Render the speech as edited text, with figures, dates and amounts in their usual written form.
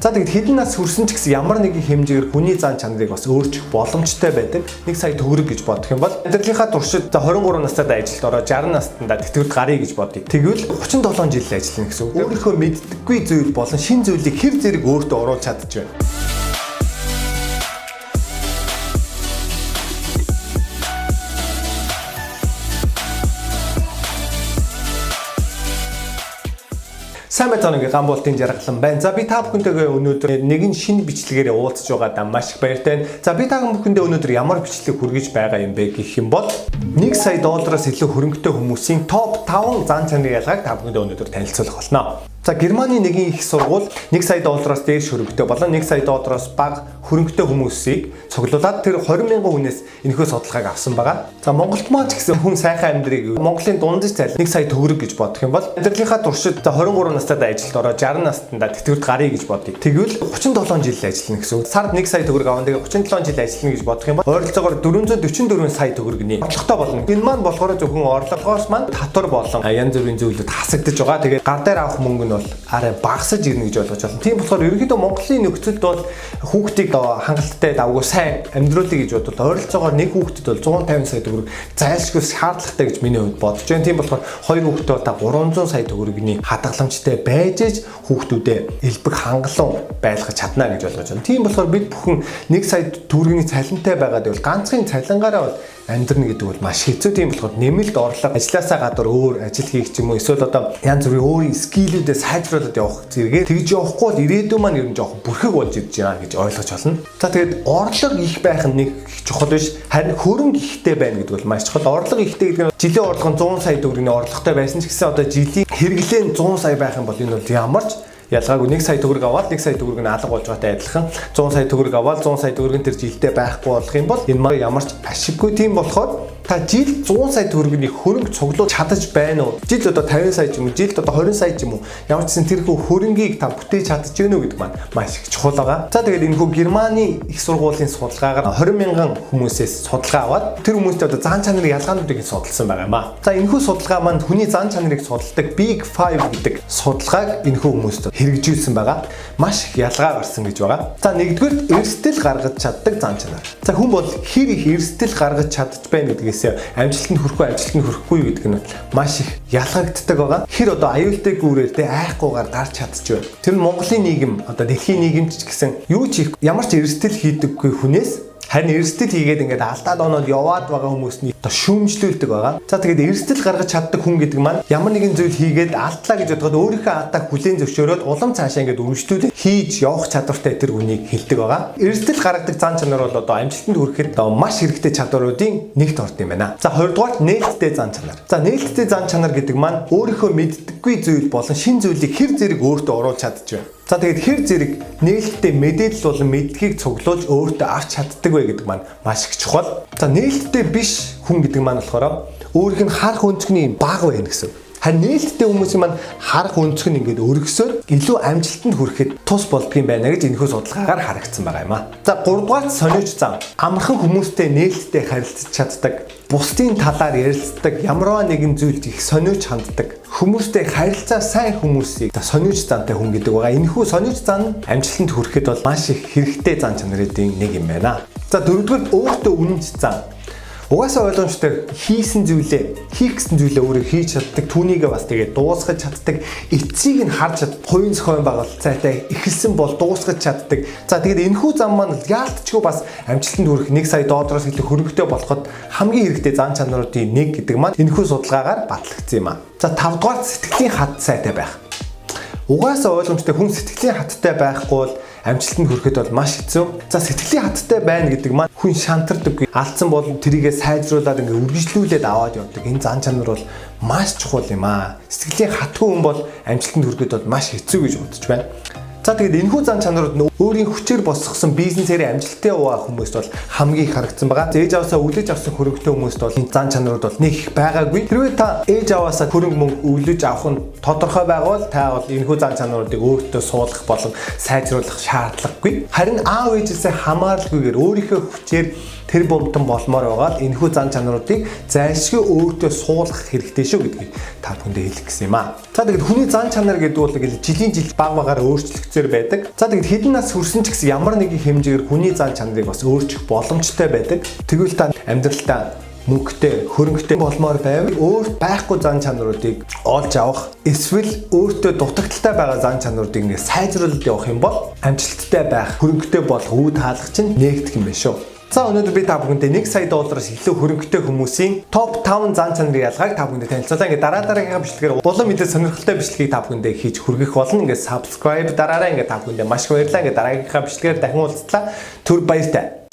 За тэгээд хэдэн нас хүрсэн ч гэсэн ямар нэгэн хэмжээгээр хүний зан чанарыг бас өөрчлөх боломжтой байдаг. 1 сая төгрөг гэж бодох юм бол амьдралынхаа туршид 23 настайд ажилд ороод 60 настанда тэтгэврт гарыг гэж бодъё. Тэгвэл 37 жил ажиллана гэсэн үг. Өөрийнхөө мэддэггүй зүйл болон шинэ зүйлийг хэр зэрэг өөртөө оруулж чадчих вэ? Сайн байцгаана уу Гамболтын жаргалан байна. За би та бүхэнтэйгээ өнөөдөр нэгэн шинэ бичлэгээр уулзж байгаадаа маш их баяртай байна. За би та бүхэндээ өнөөдөр ямар бичлэг хүргэж байгаа юм бэ гэх юм бол 1 сая доллараас илүү хөрөнгөтэй хүмүүсийн топ 5 зан чанарын ялгааг та бүхэндээ өнөөдөр танилцуулах болно. За Германы нэгэн их сургууль 1 сая доллараас дээш хөрөнгөтэй болон 1 сая доллараас бага хөрөнгөтэй хүмүүсийг цуглуулад тэр 20 мянган хүнээс энэхүү судалгааг авсан байгаа. За Монголд маа ч гэсэн хүн сайхан амьдрыг Монголын дундаж цалин 1 сая төгрөг гэж бодох юм бол амьдралынхаа туршид 23 настайд ажилд ороод 60 настанда тэтгэврт гарыг гэж бодъё. Тэгвэл 37 жил ажиллана гэсэн үг. Сард 1 сая төгрөг аван тэгээ 37 жил ажиллана гэж бодох юм бол ойролцоогоор 444 сая төгрөгийн орлоготой болно. Энэ маань болохоор зөвхөн орлогоос маань татвар болон янз бүрийн зүйлүүд хасагдаж байгаа. Тэгээд гар дээр авах мөнгө нь бол арай багасж ирнэ гэж ойлгож байна. Тийм болохоор ерөнхийдөө Монголын нөхцөлд бол хүүхдийг хангалттай давгүй сайн амьдруулъя гэж бодвол ойролцоогоор нэг хүүхдэд бол 150 сая төгрөг зайлшгүй шаардлагатай гэж миний хувьд бодож байна. Тийм болохоор хоёр хүүхдээ бол та 300 сая төгрөгийн хадгаламжтай байж хүүхдүүдэд элбэг хангалуун байлгаж чадна гэж ойлгож байна. Тийм болохоор бид бүхэн 1 сая төгрөгийн цалинтай байгаад бол ганцхан цалингаараа бол амьдрна гэдэг бол маш хэцүү. Тийм болохоор нэмэлт орлого ажилласаа гадар өөр ажил хийх ч юм уу эсвэл одоо янз бүрийн өөрийн скиллүүдээ сайжруулад явах зэрэгээр тэгж явахгүй бол ирээдүйн маань ер нь жоохон бүрхэг болж ирж байгаа гэж ойлгож байна. За тэгээд орлого их байх нь нэг чухал биш, харин хөрөнгө ихтэй байна гэдэг бол маш чухал. Орлого ихтэй гэдэг нь жилийн орлого нь 100 сая төгрөгийн орлоготой байсан ч гэсэн одоо жилийн хэрэглээ нь 100 сая байх юм бол энэ бол ямар ч ялгаагүй 1 сая төгрөг аваад 1 сая төгрөг нь алга болж байгаатай адилхан 100 сая төгрөг аваад 100 сая төгрөг нь тэр жилдээ байхгүй болох юм бол энэ маань ямар ч ашиггүй. Тийм болохоор та жил 100 сая төгрөгийн хөрөнгө цуглуулж чадаж байна уу? Жил одоо 50 сая ч юм уу, жилд одоо 20 сая ч юм уу. Ямар ч гэсэн тэрхүү хөрөнгийг та бүтээж чадаж гэнэ үү гэдэг маань маш их чухал байгаа. За тэгээд энэхүү Германы их сургуулийн судалгаагаар 20 мянган хүмүүсээс судалгаа аваад тэр хүмүүстэй одоо зан чанарын ялгаануудыг судалсан байгаа юм аа. За энэхүү судалгаа маань хүний зан чанарыг судалдаг Big 5 гэдэг судалгааг энэхүү хүмүүст хэрэгжүүлсэн байгаа. Маш их ялгаа гарсан гэж байгаа. За нэгдүгээр эрсдэл гаргаж чаддаг зан чанар. За хүн бол хэр их эрсдэл гаргаж чадж байна гэдгийг амжилтанд хүрэхгүй гэдэг нь маш их ялгагддаг байгаа. Хэр одоо аюултай гүүрээр тэ айхгүйгээр гарч чадчих вэ? Тэр нь Монголын нийгэм одоо дэлхийн нийгэмч гэсэн юу ч ямар ч эрсдэл хийдэггүй хүнээс харин эрсдэл хийгээд ингээд алдаад оноод яваад байгаа хүмүүсний одоо шүүмжлүүлдэг байгаа. За тэгээд эрсдэл гаргаж чаддаг хүн гэдэг маань ямар нэгэн зүйл хийгээд алдлаа гэж бодоход өөрийнхөө алдааг хүлээн зөвшөөрөөд улам цаашаа ингээд өргөжлүүлээд хийж явах чадвартай тэр хүнийг хэлдэг байгаа. Эрсдэл гаргадаг зан чанар бол одоо амжилтанд хүрэхэд маш хэрэгтэй чадваруудын нэгт орд юм байна. За хоёрдугаар нээлттэй зан чанар. За нээлттэй зан чанар гэдэг маань өөрийнхөө мэддэггүй зүйл болон шинэ зүйлийг хэр зэрэг өөртөө оруулж чадчих вэ? За тэгээд хэр зэрэг нээлттэй мэдээлэл болон мэдлэгийг цуглуулж өөртөө авч чаддаг вэ гэдэг маань маш их чухал. За нээлттэй биш хүн гэдэг маань болохоор өөрийнх нь харах өнцгний бага байна гэсэн. Харин нээлттэй хүмүүсийн маань харах өнцг нь ингээд өргөсөөр илүү амжилтанд хүрэхэд тус болдгийм байна гэж энэхүү судалгаагаар харагдсан байгаа юм аа. За 3 дугаар сониуч зан. Амархан хүмүүстэй нээлттэй харилцаж чаддаг, бусдын талаар ярилцдаг, ямарваа нэгэн зүйлд их сониуч ханддаг, хүмүүстэй харилцаа сайн хүмүүсийг сониуч зантай хүн гэдэг байгаа. Энэхүү сониуч зан амжилтанд хүрэхэд бол маш их хэрэгтэй зан чанарын нэг юм байна. За 4-р өөртөө үнэнч зан. Угаасаа ойлгомжтой хийсэн зүйлээ хийх гэсэн зүйлээ өөрөө хийж чаддаг, түүнийгээ бас тэгээд дуусгаж чаддаг, эцсийг нь харж чаддаг, хувийн зохион байгуулалттай эхэлсэн бол дуусгаж чаддаг. За тэгээд энэхүү зам маань яалтчгүй бас амжилтанд хүрэх 1 сая доллараас илүү хөрөнгөтэй болоход хамгийн хэрэгтэй зан чанаруудын нэг гэдэг маань энэхүү судалгаагаар батлагдсан юм аа. За 5 дугаар сэтгэлийн хат сайтай байх. Угаасаа ойлгомжтой хүн сэтгэлийн хаттай байхгүй бол амжилтанд хүрэхэд бол маш хэцүү. За сэтгэлийн хаттай байна гэдэг маань хүн шантардаггүй. Алдсан бол тэрийгээ сайжруулад ингээ үргэлжлүүлээд аваад явдаг. Энэ зан чанар бол маш чухал юм аа. Сэтгэлийн хатгүй хүн бол амжилтанд хүрэхэд бол маш хэцүү гэж бодож байна. За тэгээд энэхүү зан чанарууд нь өөрийн хүчээр босгосон бизнесээр амжилттай яваа хүмүүст бол хамгийн их харагдсан байгаа. Ээж аваасаа өвлөж авсан хөрөнгөтэй хүмүүст бол энэ зан чанарууд бол нэг их байгаагүй. Хэрвээ та ээж аваасаа хөрөнгө мөнгө өвлөж авах нь тодорхой байгавал та бол энэхүү зан чанаруудыг өөртөө суулгах болон сайжруулах шаардлагагүй. Харин аав ээжээсээ хамааралгүйгээр өөрийнхөө хүчээр тэр бомтон болмоор байгаа л энэхүү зан чанаруудыг зайлшгүй өөртөө суулгах хэрэгтэй шүү гэдгийг та бүхэндээ хэлэх гэсэн юм аа. За тэгээд хүний зан чанар гэдэг бол жилийн жил баг багаар өөрчлөгдсөн зэрэг байдаг. За тэгээд хэдэн нас хүрсэн ч гэсэн ямар нэгэн хэмжээгээр хүний зан чанарыг бас өөрчлөх боломжтой байдаг. Тэгвэл та амьдралдаа мөнгөтэй, хөрөнгөтэй болмоор байвал өөрт байхгүй зан чанаруудыг олж авах, эсвэл өөртөө дутагдaltaй байгаа зан чанаруудыг ингэ сайжруулж явах юм бол амжилттай байх, хөрөнгөтэй болох үе хаалгач нь нээгдэх юм байна шүү. За өнөөдөр би та бүхэндээ 1 сая доллараас илүү хөрөнгөтэй хүмүүсийн топ 5 зан чанарын ялгааг та бүхэндээ танилцуулаа. Ингээ дараагийн бичлэгээр улам мэдээ сонирхолтой бичлэгийг та бүхэндээ хийж хүргэх болно. Ингээ subscribe дараарай. Ингээ та бүхэндээ маш их баярлалаа. Ингээ дараагийнхаа бичлэгээр дахин уулзлаа. Түр баяртай.